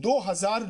2000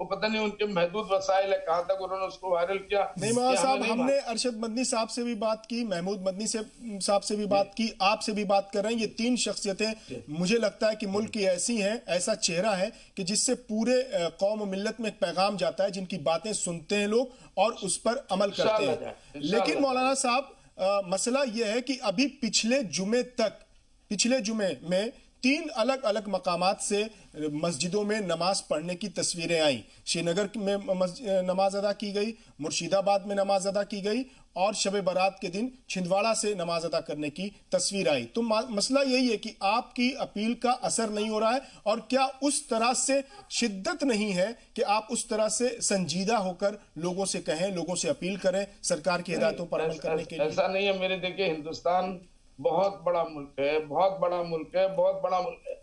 وہ پتہ نہیں ان کے محدود وسائل ہے کہاں تک انہوں نے اس کو وائرل کیا. نہیں مولانا صاحب، ہم نے ارشد مدنی صاحب سے بھی بات کی، محمود مدنی صاحب سے بھی بات کی، آپ سے بھی بات کر رہے ہیں. یہ تین شخصیتیں مجھے لگتا ہے کہ ملک کی ایسی ہیں، ایسا چہرہ ہے کہ جس سے پورے قوم و ملت میں ایک پیغام جاتا ہے، جن کی باتیں سنتے ہیں لوگ اور اس پر عمل کرتے ہیں. لیکن مولانا صاحب مسئلہ یہ ہے کہ ابھی پچھلے جمعے میں 3 الگ الگ مقامات سے مسجدوں میں نماز پڑھنے کی تصویریں آئیں. شری نگر میں نماز ادا کی گئی، مرشید آباد میں نماز ادا کی گئی، اور شب برات کے دن چھندواڑہ سے نماز ادا کرنے کی تصویر آئی. تو مسئلہ یہی ہے کہ آپ کی اپیل کا اثر نہیں ہو رہا ہے، اور کیا اس طرح سے شدت نہیں ہے کہ آپ اس طرح سے سنجیدہ ہو کر لوگوں سے کہیں، لوگوں سے اپیل کریں سرکار کی ہدایتوں پر عمل کرنے کے لیے؟ ایسا نہیں ہے. میرے دیکھیں، ہندوستان بہت بڑا ملک ہے، بہت بڑا ملک ہے، بہت بڑا ملک ہے،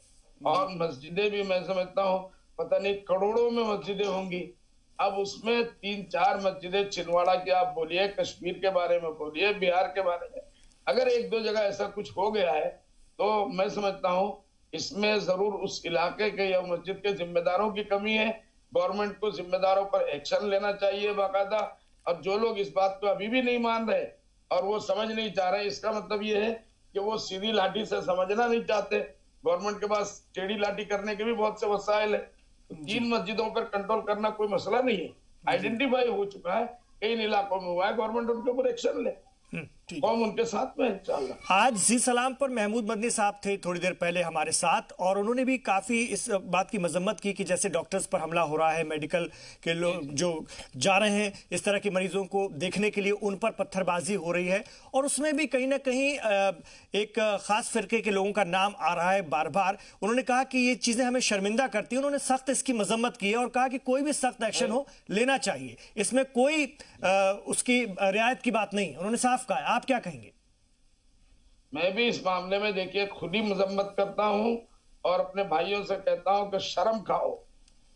اور مسجدیں بھی میں سمجھتا ہوں پتہ نہیں کروڑوں میں مسجدیں ہوں گی. اب اس میں 3-4 مسجدیں چھندواڑہ کی آپ بولیے، کشمیر کے بارے میں بولیے، بہار کے بارے میں، اگر 1-2 جگہ ایسا کچھ ہو گیا ہے تو میں سمجھتا ہوں اس میں ضرور اس علاقے کے یا مسجد کے ذمہ داروں کی کمی ہے. گورنمنٹ کو ذمہ داروں پر ایکشن لینا چاہیے باقاعدہ. اور جو لوگ اس بات کو ابھی بھی نہیں مان رہے اور وہ سمجھ نہیں چاہ رہے، اس کا مطلب یہ ہے کہ وہ سیدھی لاٹھی سے سمجھنا نہیں چاہتے. گورنمنٹ کے پاس ٹیڑھی لاٹھی کرنے کے بھی بہت سے وسائل ہیں. 3 مسجدوں پر کنٹرول کرنا کوئی مسئلہ نہیں ہے، آئیڈینٹیفائی ہو چکا ہے، کئی علاقوں میں ہوا ہے، گورنمنٹ ان کے اوپر ایکشن لے، قوم ان کے ساتھ میں انشاءاللہ. آج زی سلام پر محمود مدنی صاحب تھے تھوڑی دیر پہلے ہمارے ساتھ، اور انہوں نے بھی کافی اس بات کی مذمت کی کہ جیسے ڈاکٹرز پر حملہ ہو رہا ہے، میڈیکل کے لوگ جو جا رہے ہیں اس طرح کے مریضوں کو دیکھنے کے لیے ان پر پتھر بازی ہو رہی ہے، اور اس میں بھی کہیں نہ کہیں ایک خاص فرقے کے لوگوں کا نام آ رہا ہے بار بار. انہوں نے کہا کہ یہ چیزیں ہمیں شرمندہ کرتی ہیں. انہوں نے سخت اس کی مذمت کی ہے اور کہا کہ کوئی بھی سخت ایکشن ہو لینا چاہیے، اس میں کوئی اس کی رعایت کی بات نہیں. انہوں نے صاف کہا ہے. آپ کیا کہیں گے؟ میں بھی اس معاملے میں دیکھیے خود ہی مذمت کرتا ہوں اور اپنے بھائیوں سے کہتا ہوں کہ شرم کھاؤ.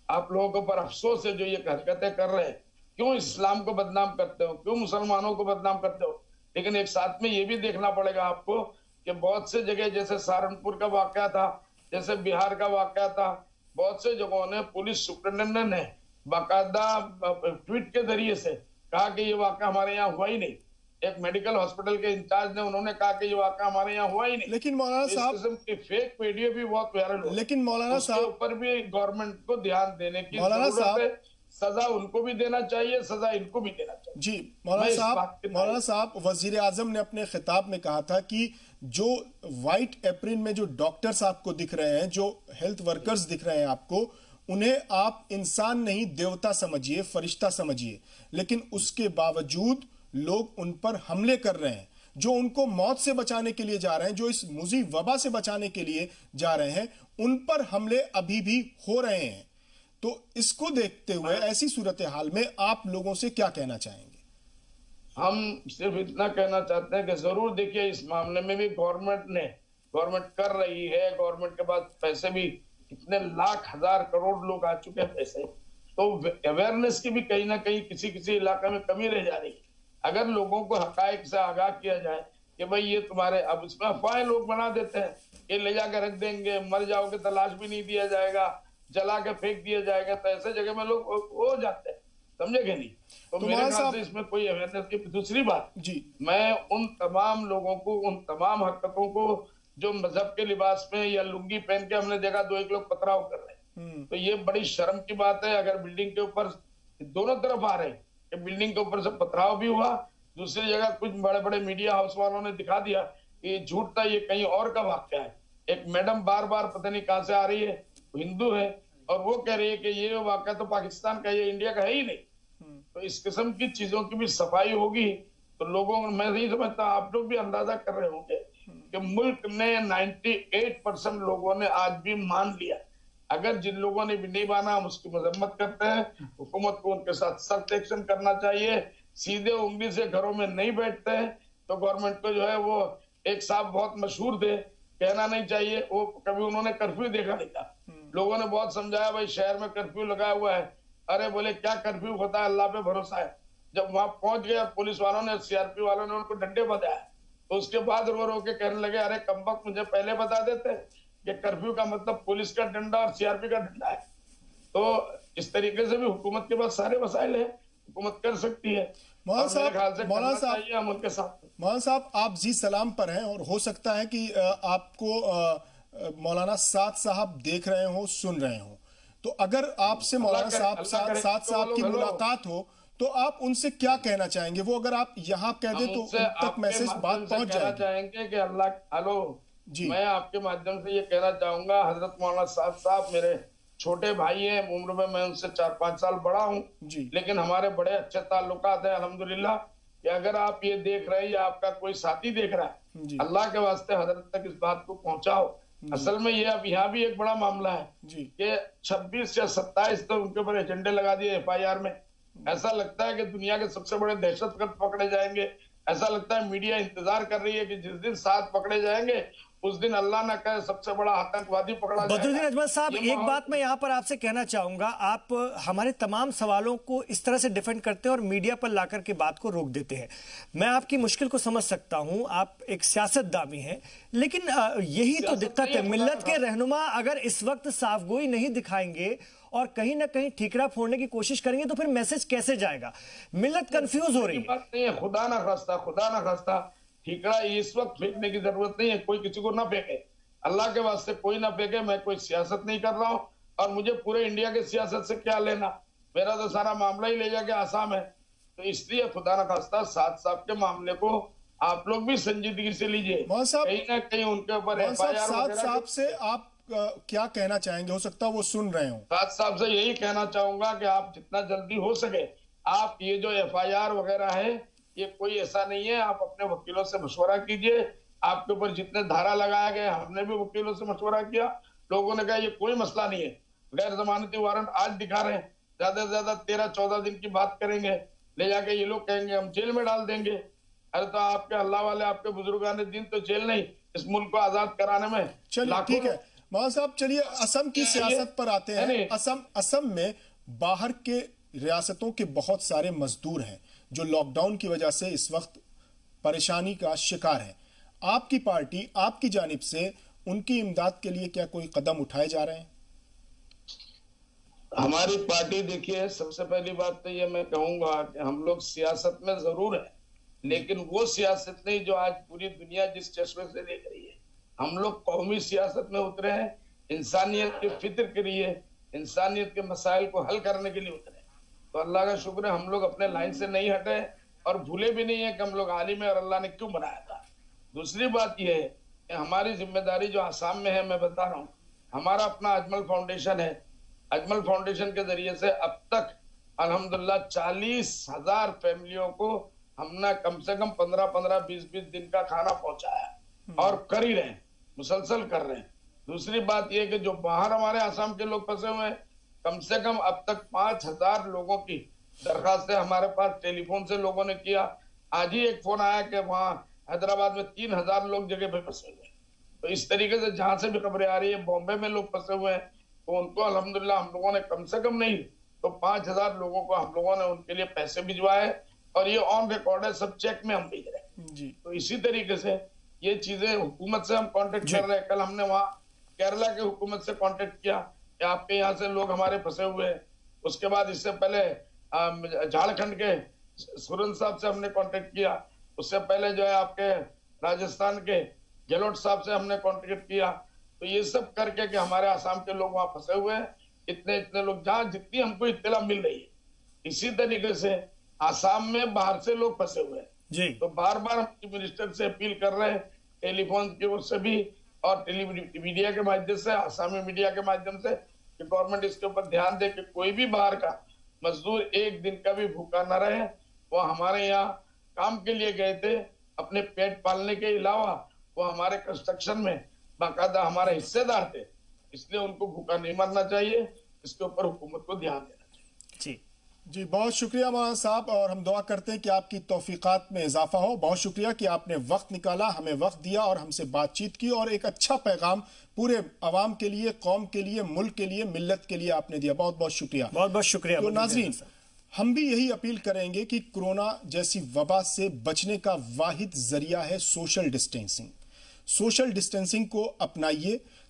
آپ لوگوں کے اوپر افسوس ہے جو یہ حرکتیں کر رہے ہیں. کیوں اسلام کو بدنام کرتے ہو، کیوں مسلمانوں کو بدنام کرتے ہو؟ لیکن ایک ساتھ میں یہ بھی دیکھنا پڑے گا آپ کو کہ بہت سے جگہ جیسے سہارنپور کا واقعہ تھا، جیسے بہار کا واقعہ تھا، بہت سے جگہوں نے پولیس سپرنٹینڈنٹ نے باقاعدہ ٹویٹ کے ذریعے سے کہا کہ یہ واقعہ ہمارے یہاں ہوا ہی نہیں. ایک میڈیکل ہاسپٹل کے انچارج نے انہوں نے کہا کہ یہ واقعہ ہمارے یہاں ہوا ہی نہیں. لیکن مولانا صاحب اس قسم کی فیک ویڈیو بھی بہت وائرل ہو، لیکن مولانا اس کے صاحب اوپر بھی گورنمنٹ کو دھیان دینے کی ضرورت ہے. سزا ان کو بھی دینا چاہیے، سزا ان کو بھی دینا چاہیے. جی مولانا صاحب وزیر اعظم نے اپنے خطاب میں کہا تھا کہ جو وائٹ ایپرن میں جو ڈاکٹرز آپ کو دکھ رہے ہیں، جو ہیلتھ ورکرز دکھ رہے ہیں آپ کو، انہیں آپ انسان نہیں دیوتا سمجھیے، فرشتہ سمجھیے، لیکن اس کے باوجود لوگ ان پر حملے کر رہے ہیں. جو ان کو موت سے بچانے کے لیے جا رہے ہیں، جو اس مضی وبا سے بچانے کے لیے جا رہے ہیں، ان پر حملے ابھی بھی ہو رہے ہیں. تو اس کو دیکھتے ہوئے ایسی صورتحال میں آپ لوگوں سے کیا کہنا چاہیں گے؟ ہم صرف اتنا کہنا چاہتے ہیں کہ ضرور دیکھیے اس معاملے میں بھی گورنمنٹ کر رہی ہے. گورنمنٹ کے پاس پیسے بھی کتنے لاکھ ہزار کروڑ لوگ آ چکے ہیں پیسے، تو اویئرنیس کی بھی کہیں نہ کہیں کسی علاقے میں کمی رہ جا رہی ہے. اگر لوگوں کو حقائق سے آگاہ کیا جائے کہ بھئی یہ تمہارے، اب اس میں افواہیں لوگ بنا دیتے ہیں کہ لے جا کے رکھ دیں گے، مر جاؤ گے تلاش بھی نہیں دیا جائے گا، جلا کے پھینک دیا جائے گا، تو ایسے جگہ میں لوگ ہو جاتے ہیں، سمجھے گے نہیں؟ تو میرے خیال سے اس میں کوئی اویئرنیس کی. دوسری بات، میں ان تمام لوگوں کو، ان تمام حرکتوں کو جو مذہب کے لباس میں یا لنگی پہن کے ہم نے دیکھا 2-1 لوگ پتھراؤ کر رہے ہیں، تو یہ بڑی شرم کی بات ہے. اگر بلڈنگ کے اوپر دونوں طرف آ رہے ہیں کہ بلڈنگ کے اوپر سے پتھراؤ بھی ہوا، دوسری جگہ کچھ بڑے بڑے میڈیا ہاؤس والوں نے دکھا دیا کہ یہ جھوٹ تھا، یہ کہیں اور کا واقعہ ہے. ایک میڈم بار بار پتہ نہیں کہاں سے آ رہی ہے، ہندو ہے، اور وہ کہہ رہی ہے کہ یہ واقعہ تو پاکستان کا، یہ انڈیا کا ہے ہی نہیں. تو اس قسم کی چیزوں کی بھی صفائی ہوگی تو لوگوں کو، میں نہیں سمجھتا، آپ لوگ بھی اندازہ کر رہے ہوں گے کہ ملک نے 98% لوگوں نے آج بھی مان لیا. اگر جن لوگوں نے بھی نہیں مانا ہم اس کی مذمت کرتے ہیں. حکومت کو ان کے ساتھ سخت ایکشن کرنا چاہیے. سیدھے انگلی سے گھروں میں نہیں بیٹھتے ہیں تو گورنمنٹ کو جو ہے، وہ ایک صاحب بہت مشہور تھے، کہنا نہیں چاہیے، وہ کبھی انہوں نے کرفیو دیکھا نہیں تھا. لوگوں نے بہت سمجھایا بھائی شہر میں کرفیو لگا ہوا ہے. ارے بولے کیا کرفیو ہوتا ہے، اللہ پہ بھروسہ ہے. جب وہاں پہنچ گیا پولیس والوں نے، سی آر پی والوں نے ان کو ڈنڈے بجائے، تو اس کے بعد رو کے کہنے لگے ارے کمبخت مجھے پہلے بتا دیتے کہ کرفیو کا مطلب پولیس کا ڈنڈا اور سی آر پی کا ڈنڈا ہے. تو اس طریقے سے بھی حکومت کے پاس سارے وسائل ہیں، حکومت کر سکتی ہے، اور میرے خیال سے کرنا چاہیے ہم ان کے ساتھ۔ مولانا صاحب آپ زی سلام پر ہیں اور ہو سکتا ہے کہ آپ کو مولانا سعد صاحب دیکھ رہے ہوں، سن رہے ہوں، تو اگر آپ سے مولانا سعد صاحب کی ملاقات ہو تو آپ ان سے کیا کہنا چاہیں گے؟ وہ اگر آپ یہاں کہہ دیں تو ان تک میسج بات پہنچ جائے گی۔ چاہیں گے کہ میں آپ کے مادھیم سے یہ کہنا چاہوں گا، حضرت مولانا سعد صاحب میرے چھوٹے بھائی ہیں، عمر میں ان سے 4-5 سال بڑا ہوں، لیکن ہمارے بڑے اچھے تعلقات ہیں الحمدللہ، کہ اگر آپ یہ دیکھ رہے ہیں یا آپ کا کوئی ساتھی دیکھ رہا ہے، اللہ کے واسطے حضرت تک اس بات کو پہنچاؤ۔ اصل میں یہ اب یہاں بھی ایک بڑا معاملہ ہے کہ 26 یا 27 تو ان کے اوپر ایجنڈے لگا دیے FIR میں، ایسا لگتا ہے کہ دنیا کے سب سے بڑے دہشت گرد پکڑے جائیں گے، ایسا لگتا ہے میڈیا انتظار کر رہی ہے کہ جس دن 7 پکڑے جائیں گے اس دن اللہ نہ کہے سب سے بڑا آتنکوادی پکڑا جائے گا۔ بدرالدین اجمل صاحب ایک بات میں یہاں پر آپ سے کہنا چاہوں گا، آپ ہمارے تمام سوالوں کو اس طرح سے ڈیفینڈ کرتے ہیں اور میڈیا پر لا کر کے بات کو روک دیتے ہیں۔ میں آپ کی مشکل کو سمجھ سکتا ہوں، آپ ایک سیاست دامی ہیں، لیکن یہی تو دقت ہے، ملت کے رہنما اگر اس وقت صاف گوئی نہیں دکھائیں گے اور کہیں نہ کہیں ٹھیکرا پھوڑنے کی کوشش کریں گے تو پھر میسج کیسے جائے گا؟ ملت کنفیوز ہو رہی ہے۔ خدا نہ خواستہ ٹھیکرا اس وقت پھینکنے کی ضرورت نہیں ہے، کوئی کسی کو نہ پھینکے، اللہ کے واسطے کوئی نہ پھینکے۔ میں کوئی سیاست نہیں کر رہا ہوں اور مجھے پورے انڈیا کے سیاست سے کیا لینا، میرا تو سارا معاملہ ہی لے جا کے آسام ہے، تو اس لیے خدا نہ خواستہ سعد صاحب کے معاملے کو آپ لوگ بھی سنجیدگی سے لیجئے، کہیں نہ کہیں ان کے اوپر FIR سعد صاحب سے آپ کیا کہنا چاہیں گے؟ ہو سکتا ہے وہ سن رہے ہوں۔ سعد صاحب سے یہی کہنا چاہوں گا کہ آپ جتنا جلدی ہو سکے، آپ یہ جو FIR وغیرہ ہے یہ کوئی ایسا نہیں ہے، آپ اپنے وکیلوں سے مشورہ کیجئے، آپ کے اوپر جتنے دھارا لگایا گئے ہم نے بھی وکیلوں سے مشورہ کیا، لوگوں نے کہا یہ کوئی مسئلہ نہیں ہے، غیر ضمانتی وارنٹ آج دکھا رہے ہیں، زیادہ سے زیادہ 13-14 دن کی بات کریں گے، لے جا کے یہ لوگ کہیں گے ہم جیل میں ڈال دیں گے۔ ارے تو آپ کے اللہ والے، آپ کے بزرگان دین تو جیل نہیں، اس ملک کو آزاد کرانے میں چلیے ٹھیک ہے مولانا صاحب، چلیے اسم کی سیاست پر آتے ہیں۔ اسم میں باہر کے ریاستوں کے بہت سارے مزدور ہیں جو لاک ڈاؤن کی وجہ سے اس وقت پریشانی کا شکار ہیں، آپ کی پارٹی آپ کی جانب سے ان کی امداد کے لیے کیا کوئی قدم اٹھائے جا رہے ہیں؟ ہماری پارٹی دیکھیے، سب سے پہلی بات تو یہ میں کہوں گا کہ ہم لوگ سیاست میں ضرور ہیں، لیکن وہ سیاست نہیں جو آج پوری دنیا جس چشمے سے دیکھ رہی ہے۔ ہم لوگ قومی سیاست میں اترے ہیں، انسانیت کے فکر کے لیے، انسانیت کے مسائل کو حل کرنے کے لیے اترے ہیں۔ تو اللہ کا شکر ہے ہم لوگ اپنے لائن سے نہیں ہٹے اور بھولے بھی نہیں ہیں کہ ہم لوگ عالم ہیں اور اللہ نے کیوں بنایا تھا۔ دوسری بات یہ ہے کہ ہماری ذمہ داری جو آسام میں ہے، میں بتا رہا ہوں، ہمارا اپنا اجمل فاؤنڈیشن ہے، اجمل فاؤنڈیشن کے ذریعے سے اب تک الحمدللہ 40,000 فیملیوں کو ہم نے کم سے کم 15-20 دن کا کھانا پہنچایا اور کر ہی رہے ہیں، مسلسل کر رہے ہیں۔ دوسری بات یہ کہ جو باہر ہمارے آسام کے لوگ پھنسے ہوئے ہیں، کم سے کم اب تک 5,000 لوگوں کی درخواستیں ہمارے پاس ٹیلی فون سے لوگوں نے کیا۔ آج ہی ایک فون آیا کہ وہاں حیدرآباد میں 3,000 لوگ جگہ پہ پھنسے ہوئے ہیں۔ تو اس طریقے سے جہاں سے بھی خبریں آ رہی ہیں، بامبے میں لوگ پھنسے ہوئے ہیں، تو ان کو الحمدللہ ہم لوگوں نے کم سے کم نہیں تو 5,000 لوگوں کو ہم لوگوں نے ان کے لیے پیسے بھجوائے، اور یہ آن ریکارڈ ہے، سب چیک میں ہم بھیج رہے ہیں۔ تو اسی طریقے سے یہ چیزیں حکومت سے ہم کانٹیکٹ کر رہے ہیں۔ کل ہم نے وہاں کیرلا کے حکومت سے کانٹیکٹ کیا کہ آپ کے یہاں سے لوگ ہمارے پھنسے ہوئے ہیں۔ اس کے بعد اس سے پہلے جھارکھنڈ کے سورن صاحب سے ہم نے کانٹیکٹ کیا، اس سے پہلے جو ہے آپ کے راجستھان کے گہلوٹ صاحب سے ہم نے کانٹیکٹ کیا۔ تو یہ سب کر کے کہ ہمارے آسام کے لوگ وہاں پھنسے ہوئے ہیں، اتنے لوگ، جہاں جتنی ہم کو اطلاع مل رہی ہے، اسی طریقے سے آسام میں باہر سے لوگ پھنسے ہوئے ہیں۔ تو بار بار ہم چیف منسٹر سے اپیل کر رہے ہیں، ٹیلی فون کی اور سے بھی اور میڈیا کے مادھیم سے، آسامی میڈیا کے مادھیم سے، کہ گورنمنٹ اس کے اوپر دھیان دے کہ کوئی بھی باہر کا مزدور ایک دن کا بھی بھوکا نہ رہے۔ وہ ہمارے یہاں کام کے لیے گئے تھے، اپنے پیٹ پالنے کے علاوہ وہ ہمارے کنسٹرکشن میں باقاعدہ ہمارے حصے دار تھے، اس لیے ان کو بھوکا نہیں مرنا چاہیے، اس کے اوپر حکومت کو دھیان دینا چاہیے۔ جی بہت شکریہ مولانا صاحب، اور ہم دعا کرتے ہیں کہ آپ کی توفیقات میں اضافہ ہو۔ بہت شکریہ کہ آپ نے وقت نکالا، ہمیں وقت دیا اور ہم سے بات چیت کی، اور ایک اچھا پیغام پورے عوام کے لیے، قوم کے لیے، ملک کے لیے، ملت کے لیے آپ نے دیا۔ بہت بہت شکریہ۔ بہت بہت شکریہ۔ تو ناظرین، ہم بھی یہی اپیل کریں گے کہ کورونا جیسی وبا سے بچنے کا واحد ذریعہ ہے سوشل ڈسٹینسنگ۔ سوشل ڈسٹینسنگ کو اپنائیے،